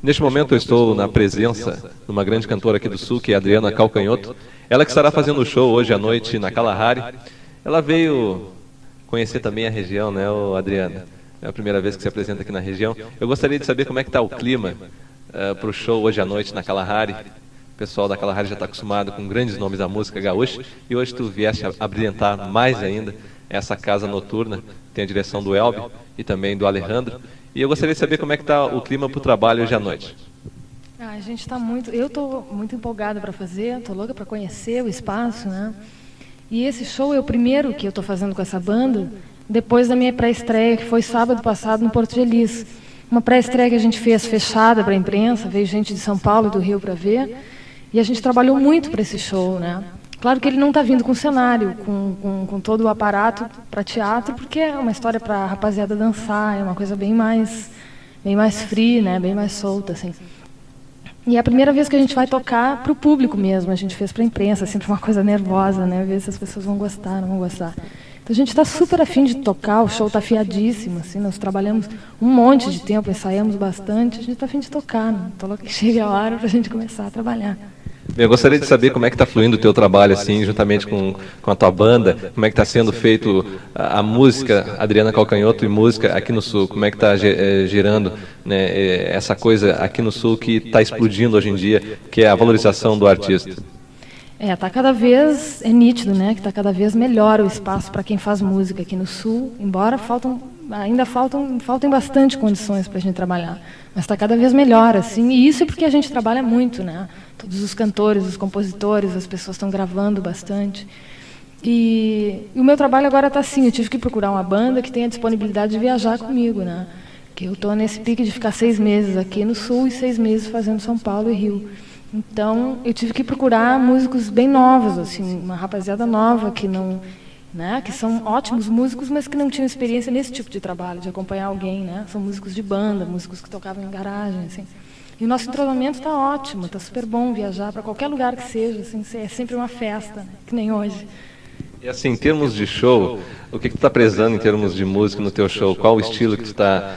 Neste momento eu estou na presença de uma grande cantora aqui do Sul, que é a Adriana Calcanhoto. Ela que estará fazendo o show hoje à noite na Kalahari. Ela veio conhecer também a região, né, Adriana? É a primeira vez que se apresenta aqui na região. Eu gostaria de saber como é que está o clima para o show hoje à noite na Kalahari. O pessoal da Kalahari já está acostumado com grandes nomes da música gaúcha. E hoje tu vieste a abrilhantar mais ainda essa casa noturna. Tem a direção do Elbi e também do Alejandro. E eu gostaria de saber como é que está o clima para o trabalho hoje à noite. A gente está muito... Eu estou muito empolgada para fazer, estou louca para conhecer o espaço, né? E esse show é o primeiro que eu estou fazendo com essa banda, depois da minha pré-estreia, que foi sábado passado no Porto Feliz. Uma pré-estreia que a gente fez fechada para a imprensa, veio gente de São Paulo e do Rio para ver, e a gente trabalhou muito para esse show, né? Claro que ele não está vindo com cenário, com todo o aparato para teatro, porque é uma história para a rapaziada dançar, é uma coisa bem mais free, né? Bem mais solta, assim. E é a primeira vez que a gente vai tocar para o público mesmo, a gente fez para a imprensa, sempre uma coisa nervosa, né? Ver se as pessoas vão gostar, não vão gostar. Então a gente está super afim de tocar, o show está afiadíssimo, assim, nós trabalhamos um monte de tempo, ensaiamos bastante, a gente está afim de tocar, né? Então logo que chegue a hora para a gente começar a trabalhar. Bem, eu gostaria de saber como é que está fluindo o teu trabalho, assim, juntamente com a tua banda, como é que está sendo feito a música, Adriana Calcanhoto e música aqui no Sul, como é que está girando, né, essa coisa aqui no Sul que está explodindo hoje em dia, que é a valorização do artista. Tá cada vez, é nítido, né, que está cada vez melhor o espaço para quem faz música aqui no Sul, embora ainda faltem bastante condições para a gente trabalhar, mas está cada vez melhor, assim, e isso é porque a gente trabalha muito, né, todos os cantores, os compositores, as pessoas estão gravando bastante, e o meu trabalho agora está assim, eu tive que procurar uma banda que tenha disponibilidade de viajar comigo, né, que eu estou nesse pique de ficar 6 meses aqui no Sul e 6 meses fazendo São Paulo e Rio. Então, eu tive que procurar músicos bem novos, assim, uma rapaziada nova que não, né, que são ótimos músicos, mas que não tinham experiência nesse tipo de trabalho, de acompanhar alguém, né? São músicos de banda, músicos que tocavam em garagem, assim. E o nosso entrosamento está ótimo, está super bom viajar para qualquer lugar que seja, assim, é sempre uma festa, né, que nem hoje. E assim, em termos de show, o que tu está prezando em termos de música no teu show? Qual o estilo que tu está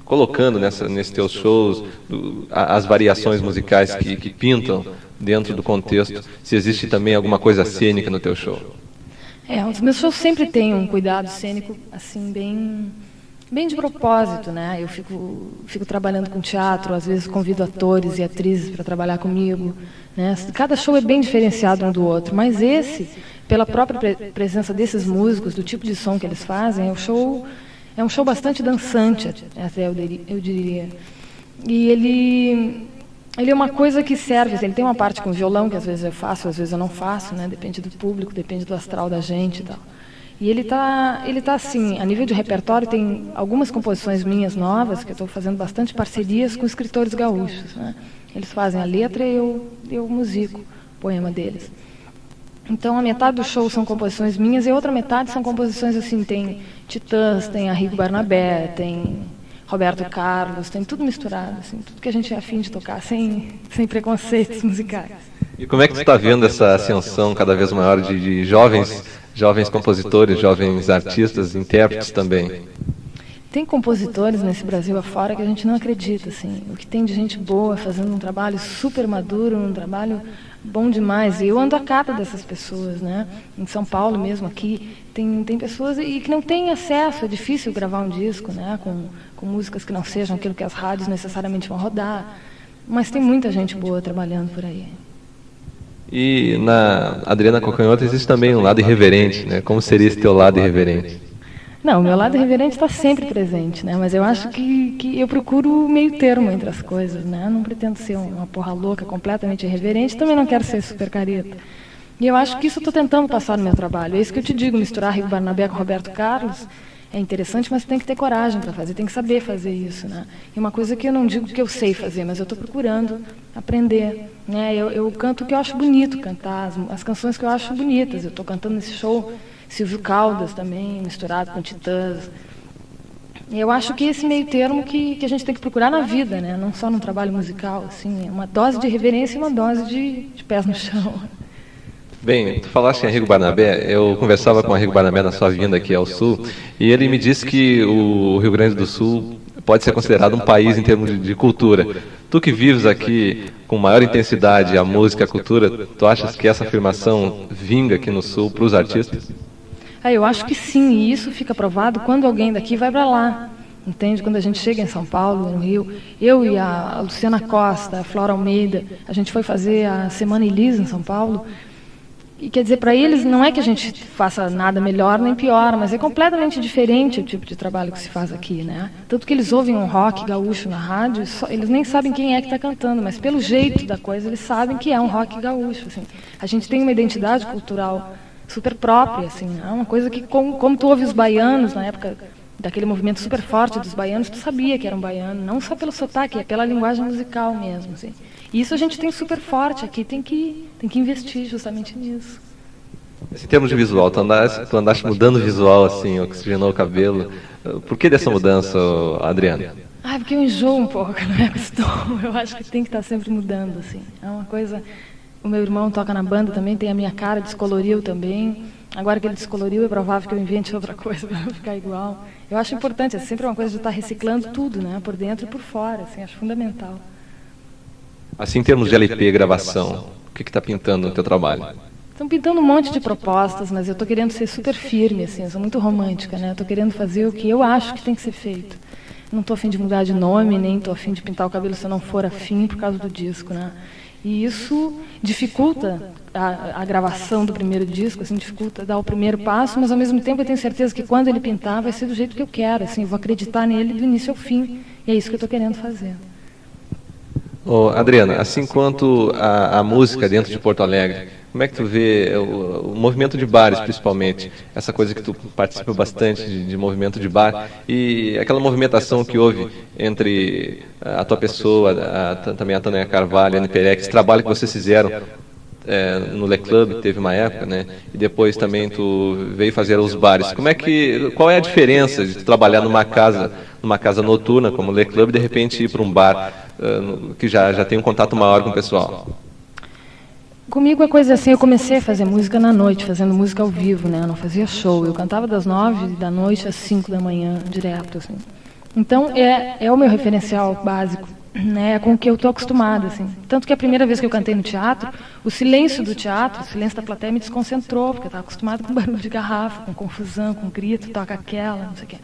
colocando nesses teus shows, as variações musicais que pintam dentro do contexto, se existe também alguma coisa cênica no teu show? Os meus shows sempre têm um cuidado cênico, assim, bem de propósito, né? Eu fico trabalhando com teatro, às vezes convido atores e atrizes para trabalhar comigo, né? Cada show é bem diferenciado um do outro, mas esse, pela própria presença desses músicos, do tipo de som que eles fazem, é um show bastante dançante, até eu diria. E ele é uma coisa que serve, assim, ele tem uma parte com violão, que às vezes eu faço, às vezes eu não faço, né? Depende do público, depende do astral da gente e tal. E ele tá assim, a nível de repertório, tem algumas composições minhas novas, que eu estou fazendo bastante parcerias com escritores gaúchos, né? Eles fazem a letra e eu musico o poema deles. Então, a metade do show são composições minhas e a outra metade são composições, assim, tem Titãs, tem Arrigo Barnabé, tem Roberto Carlos, tem tudo misturado, assim, tudo que a gente é afim de tocar, sem preconceitos musicais. E como é que tu está vendo essa ascensão cada vez maior de jovens compositores, jovens artistas, intérpretes também? Tem compositores nesse Brasil afora que a gente não acredita, assim, o que tem de gente boa fazendo um trabalho super maduro, um trabalho bom demais, e eu ando à cata dessas pessoas, né? Em São Paulo mesmo, aqui, tem pessoas e que não têm acesso, é difícil gravar um disco, né? Com músicas que não sejam aquilo que as rádios necessariamente vão rodar, mas tem muita gente boa trabalhando por aí. E na Adriana Calcanhoto existe também um lado irreverente, né? Como seria esse teu lado irreverente? Não, o meu lado irreverente está sempre presente, né? Mas eu acho que eu procuro o meio termo entre as coisas, né? Eu não pretendo ser uma porra louca, completamente irreverente, também não quero ser super careta. E eu acho que isso eu estou tentando passar no meu trabalho. É isso que eu te digo, misturar Rigo Barnabé com Roberto Carlos é interessante, mas tem que ter coragem para fazer, tem que saber fazer isso, né? E uma coisa que eu não digo que eu sei fazer, mas eu estou procurando aprender, né? Eu canto o que eu acho bonito cantar, as canções que eu acho bonitas. Eu estou cantando nesse show Silvio Caldas também, misturado com Titãs. E eu acho que esse meio termo que a gente tem que procurar na vida, né? Não só no trabalho musical, assim, uma dose de reverência e uma dose de pés no chão. Bem, tu falaste em Arrigo Barnabé, eu conversava com o Arrigo Barnabé na sua vinda aqui ao Sul, e ele me disse que o Rio Grande do Sul pode ser considerado um país em termos de cultura. Tu que vives aqui com maior intensidade a música, a cultura, tu achas que essa afirmação vinga aqui no Sul para os artistas? Eu acho que sim, e isso fica provado quando alguém daqui vai para lá. Entende? Quando a gente chega em São Paulo, no Rio, eu e a Luciana Costa, a Flora Almeida, a gente foi fazer a Semana Elis em São Paulo. E quer dizer, para eles não é que a gente faça nada melhor nem pior, mas é completamente diferente o tipo de trabalho que se faz aqui, né? Tanto que eles ouvem um rock gaúcho na rádio, eles nem sabem quem é que está cantando, mas pelo jeito da coisa eles sabem que é um rock gaúcho. Assim. A gente tem uma identidade cultural super própria, assim, é uma coisa que, como tu ouve os baianos na época daquele movimento super forte dos baianos, tu sabia que era um baiano, não só pelo sotaque, é pela linguagem musical mesmo. Assim. E isso a gente tem super forte aqui, tem que investir justamente nisso. Em termos de visual, tu andaste mudando o visual, assim, oxigenou o cabelo. Por que dessa mudança, Adriana? Porque eu enjoo um pouco, não me acostumo. Eu acho que tem que estar sempre mudando, assim. É uma coisa... O meu irmão toca na banda também, tem a minha cara, descoloriu também. Agora que ele descoloriu, é provável que eu invente outra coisa para não ficar igual. Eu acho importante, é sempre uma coisa de estar reciclando tudo, né? Por dentro e por fora, assim, acho fundamental. Assim, em termos de LP, gravação, o que está pintando no teu trabalho? Estão pintando um monte de propostas, mas eu estou querendo ser super firme, assim, eu sou muito romântica, né? Estou querendo fazer o que eu acho que tem que ser feito. Não estou afim de mudar de nome, nem estou afim de pintar o cabelo se eu não for afim por causa do disco, né? E isso dificulta a gravação do primeiro disco, assim, dificulta dar o primeiro passo, mas ao mesmo tempo eu tenho certeza que quando ele pintar vai ser do jeito que eu quero, assim, eu vou acreditar nele do início ao fim, e é isso que eu estou querendo fazer. Adriana, assim quanto a música dentro de Porto Alegre, como é que tu vê o movimento de bares, principalmente, essa coisa que tu participa bastante de movimento de bar, e aquela movimentação que houve entre a tua pessoa, também a Tânia Carvalho, a Anne Perec, esse trabalho que vocês fizeram no Le Club, teve uma época, né? E depois também tu veio fazer os bares. Qual é a diferença de tu trabalhar numa casa noturna como o Le Club e de repente ir para um bar que já tem um contato maior com o pessoal? Comigo a coisa assim, eu comecei a fazer música na noite, fazendo música ao vivo, né? Eu não fazia show, eu cantava das 9 da noite às 5 da manhã, direto, assim. Então, é o meu referencial básico, né? É com o que eu estou acostumada, assim. Tanto que a primeira vez que eu cantei no teatro, o silêncio do teatro, o silêncio da plateia me desconcentrou, porque eu estava acostumada com barulho de garrafa, com confusão, com grito, toca aquela, não sei o quê.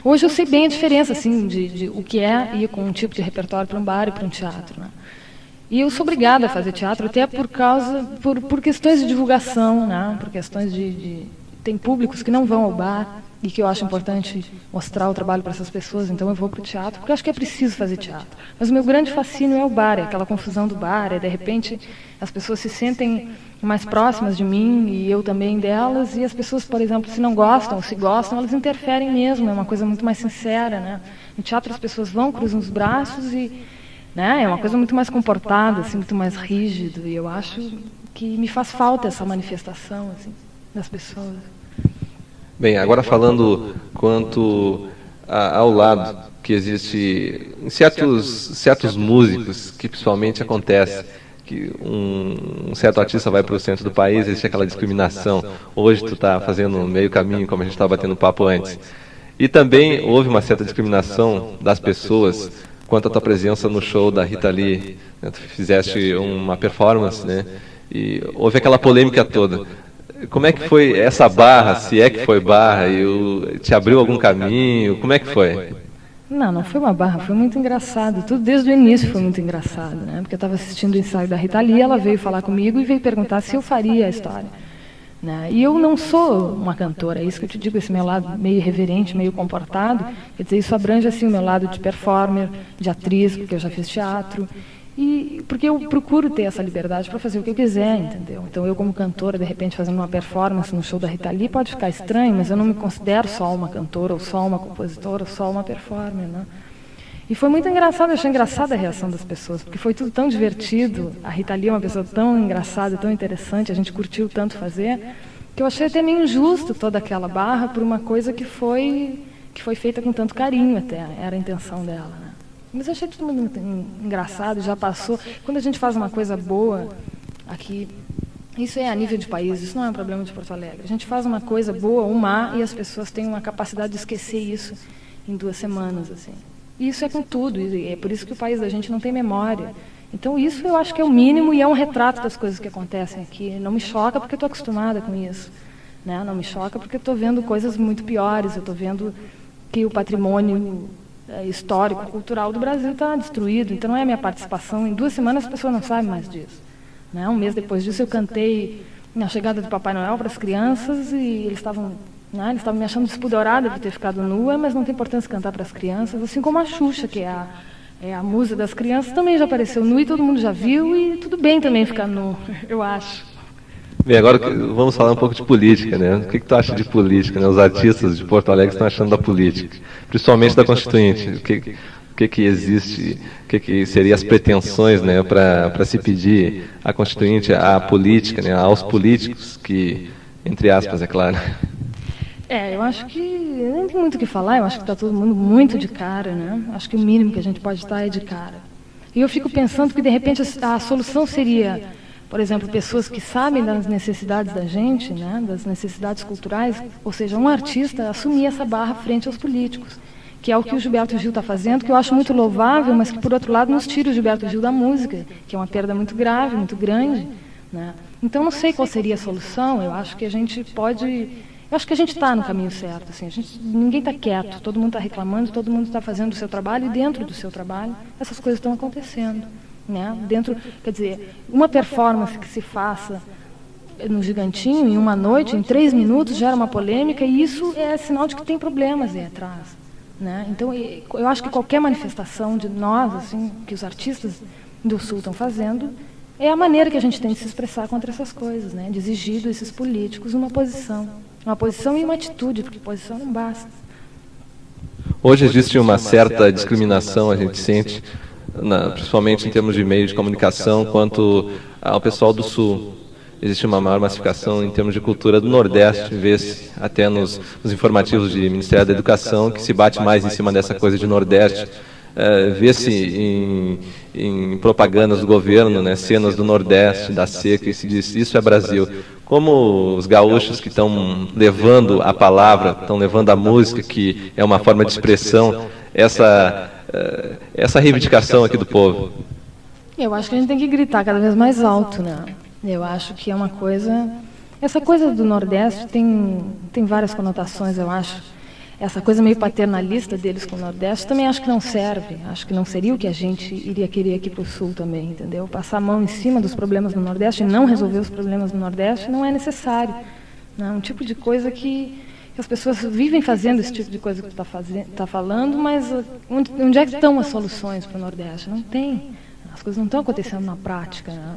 Hoje eu sei bem a diferença, assim, de o que é ir com um tipo de repertório para um bar e para um teatro, né? E eu sou obrigada a fazer teatro até por questões de divulgação, né? Por questões tem públicos que não vão ao bar e que eu acho importante mostrar o trabalho para essas pessoas, então eu vou para o teatro, porque eu acho que é preciso fazer teatro. Mas o meu grande fascínio é o bar, é aquela confusão do bar, de repente as pessoas se sentem mais próximas de mim e eu também delas, e as pessoas, por exemplo, se não gostam ou se gostam, elas interferem mesmo, é uma coisa muito mais sincera, né? No teatro as pessoas vão, cruzam os braços e... né? É uma coisa muito mais comportada, assim, muito mais rígida, e eu acho que me faz falta essa manifestação assim, das pessoas. Bem, agora falando quanto ao lado que existe em certos músicos, que principalmente acontece, que um certo artista vai para o centro do país, existe aquela discriminação. Hoje tu está fazendo meio caminho, como a gente estava batendo papo antes. E também houve uma certa discriminação das pessoas quanto à tua presença no show da Rita Lee, né? Tu fizeste uma performance, né? E houve aquela polêmica toda. Como é que foi essa barra, se é que foi barra, e te abriu algum caminho, como é que foi? Não foi uma barra, foi muito engraçado, tudo desde o início foi muito engraçado, né? Porque eu estava assistindo o ensaio da Rita Lee, ela veio falar comigo e veio perguntar se eu faria a história. Né? E eu não sou uma cantora, é isso que eu te digo, esse meu lado meio irreverente, meio comportado, quer dizer, isso abrange assim o meu lado de performer, de atriz, porque eu já fiz teatro, e porque eu procuro ter essa liberdade para fazer o que eu quiser, entendeu? Então eu como cantora, de repente fazendo uma performance no show da Rita Lee, pode ficar estranho, mas eu não me considero só uma cantora, ou só uma compositora, ou só uma performer, né? E foi muito engraçado, eu achei engraçada a reação das pessoas, porque foi tudo tão divertido, a Rita Lee é uma pessoa tão engraçada, tão interessante, a gente curtiu tanto fazer, que eu achei até meio injusto toda aquela barra por uma coisa que foi feita com tanto carinho até, era a intenção dela, né? Mas eu achei tudo muito engraçado, já passou. Quando a gente faz uma coisa boa aqui, isso é a nível de país, isso não é um problema de Porto Alegre, a gente faz uma coisa boa ou má e as pessoas têm uma capacidade de esquecer isso. em 2 semanas, assim. E isso é com tudo, e é por isso que o país da gente não tem memória. Então isso eu acho que é o mínimo e é um retrato das coisas que acontecem aqui. Não me choca porque eu estou acostumada com isso, né? Não me choca porque eu estou vendo coisas muito piores, eu estou vendo que o patrimônio histórico, cultural do Brasil está destruído. Então não é a minha participação. Em 2 semanas as pessoas não sabem mais disso, né? Um mês depois disso eu cantei na chegada do Papai Noel para as crianças e eles estavam me achando despudorada de ter ficado nua, mas não tem importância cantar para as crianças, assim como a Xuxa, que é a musa das crianças, também já apareceu nua e todo mundo já viu, e tudo bem também ficar nu, eu acho. Bem, agora vamos falar um pouco de política, né? O que tu acha de política, né? Os artistas de Porto Alegre estão achando da política, principalmente da Constituinte. O que existe, o que seria as pretensões, né, para se pedir à Constituinte, à política, né, aos políticos, que, entre aspas, é claro. Eu acho que nem tem muito o que falar, eu acho que está todo mundo muito de cara, né? Acho que o mínimo que a gente pode estar é de cara. E eu fico pensando que, de repente, a solução seria, por exemplo, pessoas que sabem das necessidades da gente, né, das necessidades culturais, ou seja, um artista assumir essa barra frente aos políticos, que é o que o Gilberto Gil está fazendo, que eu acho muito louvável, mas que, por outro lado, nos tira o Gilberto Gil da música, que é uma perda muito grave, muito grande, né? Então, não sei qual seria a solução, eu acho que a gente está no caminho certo, assim, ninguém está quieto, todo mundo está reclamando, todo mundo está fazendo o seu trabalho, e dentro do seu trabalho, essas coisas estão acontecendo, né? Quer dizer, uma performance que se faça no Gigantinho, em uma noite, em 3 minutos, gera uma polêmica, e isso é sinal de que tem problemas aí atrás, né? Então, eu acho que qualquer manifestação de nós, assim, que os artistas do Sul estão fazendo, é a maneira que a gente tem de se expressar contra essas coisas, né? De exigir desses políticos uma posição e uma atitude, porque posição não basta. Hoje existe uma certa discriminação, a gente sente, principalmente em termos de meios de comunicação, quanto ao pessoal do Sul. Existe uma maior massificação em termos de cultura do Nordeste, vê-se até nos informativos do Ministério da Educação, que se bate mais em cima dessa coisa de Nordeste. Vê-se em propagandas do governo, né, cenas do Nordeste, da seca, e se diz, isso é Brasil. Como os gaúchos que estão levando a palavra, estão levando a música, que é uma forma de expressão, essa reivindicação aqui do povo? Eu acho que a gente tem que gritar cada vez mais alto, né? Eu acho que é uma coisa... Essa coisa do Nordeste tem várias conotações, eu acho. Essa coisa meio paternalista deles com o Nordeste também acho que não serve. Acho que não seria o que a gente iria querer aqui para o Sul também, entendeu? Passar a mão em cima dos problemas do Nordeste e não resolver os problemas do Nordeste não é necessário. Não é um tipo de coisa que as pessoas vivem fazendo, esse tipo de coisa que tu está falando, mas onde é que estão as soluções para o Nordeste? Não tem. As coisas não estão acontecendo na prática, né?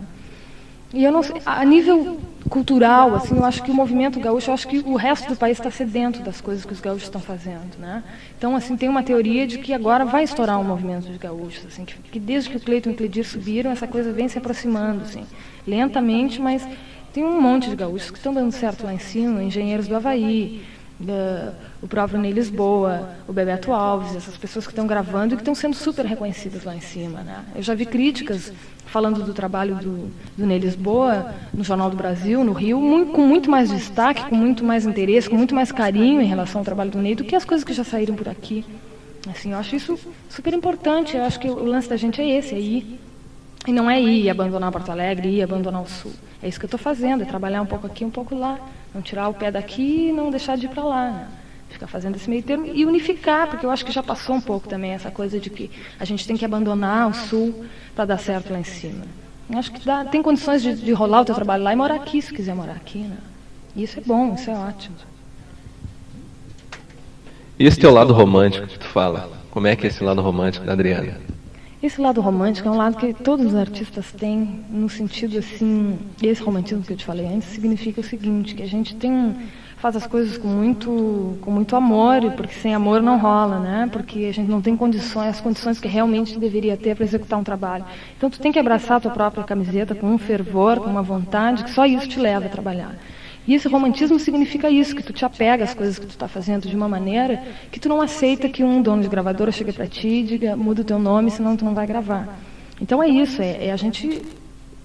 E eu não sei, a nível cultural, assim, eu acho que o movimento gaúcho, eu acho que o resto do país está sedento das coisas que os gaúchos estão fazendo, né? Então, assim, tem uma teoria de que agora vai estourar um movimento de gaúchos, assim, que desde que o Cleiton e o Cledir subiram, essa coisa vem se aproximando, assim, lentamente, mas tem um monte de gaúchos que estão dando certo lá em cima, engenheiros do Havaí, o próprio Ney Lisboa, o Bebeto Alves, essas pessoas que estão gravando e que estão sendo super reconhecidas lá em cima, né? Eu já vi críticas falando do trabalho do Ney Lisboa no Jornal do Brasil, no Rio, com muito mais destaque, com muito mais interesse, com muito mais carinho em relação ao trabalho do Ney do que as coisas que já saíram por aqui. Assim, eu acho isso super importante. Eu acho que o lance da gente é esse, é ir. E não é ir e abandonar Porto Alegre, ir e abandonar o Sul. É isso que eu estou fazendo, é trabalhar um pouco aqui, um pouco lá. Não tirar o pé daqui e não deixar de ir para lá, né? Ficar fazendo esse meio termo e unificar, porque eu acho que já passou um pouco também essa coisa de que a gente tem que abandonar o Sul para dar certo lá em cima. Eu acho que tem condições de rolar o teu trabalho lá e morar aqui, se quiser morar aqui, né? E isso é bom, isso é ótimo. E esse teu lado romântico que tu fala, como é que é esse lado romântico da Adriana? Esse lado romântico é um lado que todos os artistas têm, no sentido assim, esse romantismo que eu te falei antes significa o seguinte, que a gente faz as coisas com muito amor, porque sem amor não rola, né? Porque a gente não tem as condições que realmente deveria ter para executar um trabalho. Então tu tem que abraçar a tua própria camiseta com um fervor, com uma vontade, que só isso te leva a trabalhar. E esse romantismo significa isso, que tu te apega às coisas que tu está fazendo de uma maneira que tu não aceita que um dono de gravadora chegue para ti e diga, muda o teu nome, senão tu não vai gravar. Então é isso, é a gente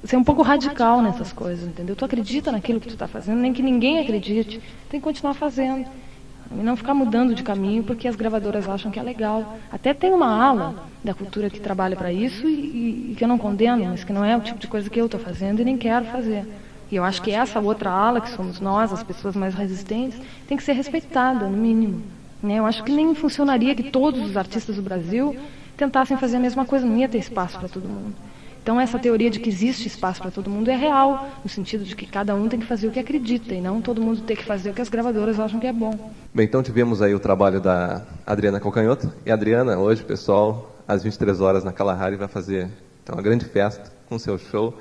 ser um pouco radical nessas coisas, entendeu? Tu acredita naquilo que tu está fazendo, nem que ninguém acredite, tem que continuar fazendo. E não ficar mudando de caminho porque as gravadoras acham que é legal. Até tem uma ala da cultura que trabalha para isso e que eu não condeno, mas que não é o tipo de coisa que eu estou fazendo e nem quero fazer. E eu acho que essa outra ala, que somos nós, as pessoas mais resistentes, tem que ser respeitada, no mínimo. Né? Eu acho que nem funcionaria que todos os artistas do Brasil tentassem fazer a mesma coisa, não ia ter espaço para todo mundo. Então essa teoria de que existe espaço para todo mundo é real, no sentido de que cada um tem que fazer o que acredita e não todo mundo tem que fazer o que as gravadoras acham que é bom. Bem, então tivemos aí o trabalho da Adriana Calcanhoto. E a Adriana, hoje, pessoal, às 23 horas na Kalahari, vai fazer então, uma grande festa com seu show.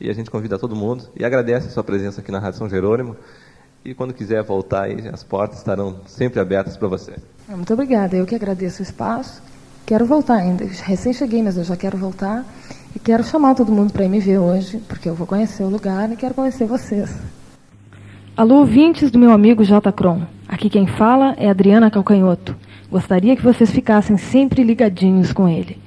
E a gente convida todo mundo e agradece a sua presença aqui na Rádio São Jerônimo. E quando quiser voltar, aí, as portas estarão sempre abertas para você. Muito obrigada, eu que agradeço o espaço. Quero voltar ainda, recém cheguei, mas eu já quero voltar. E quero chamar todo mundo para ir me ver hoje, porque eu vou conhecer o lugar e quero conhecer vocês. Alô, ouvintes do meu amigo J. Kron. Aqui quem fala é Adriana Calcanhoto. Gostaria que vocês ficassem sempre ligadinhos com ele.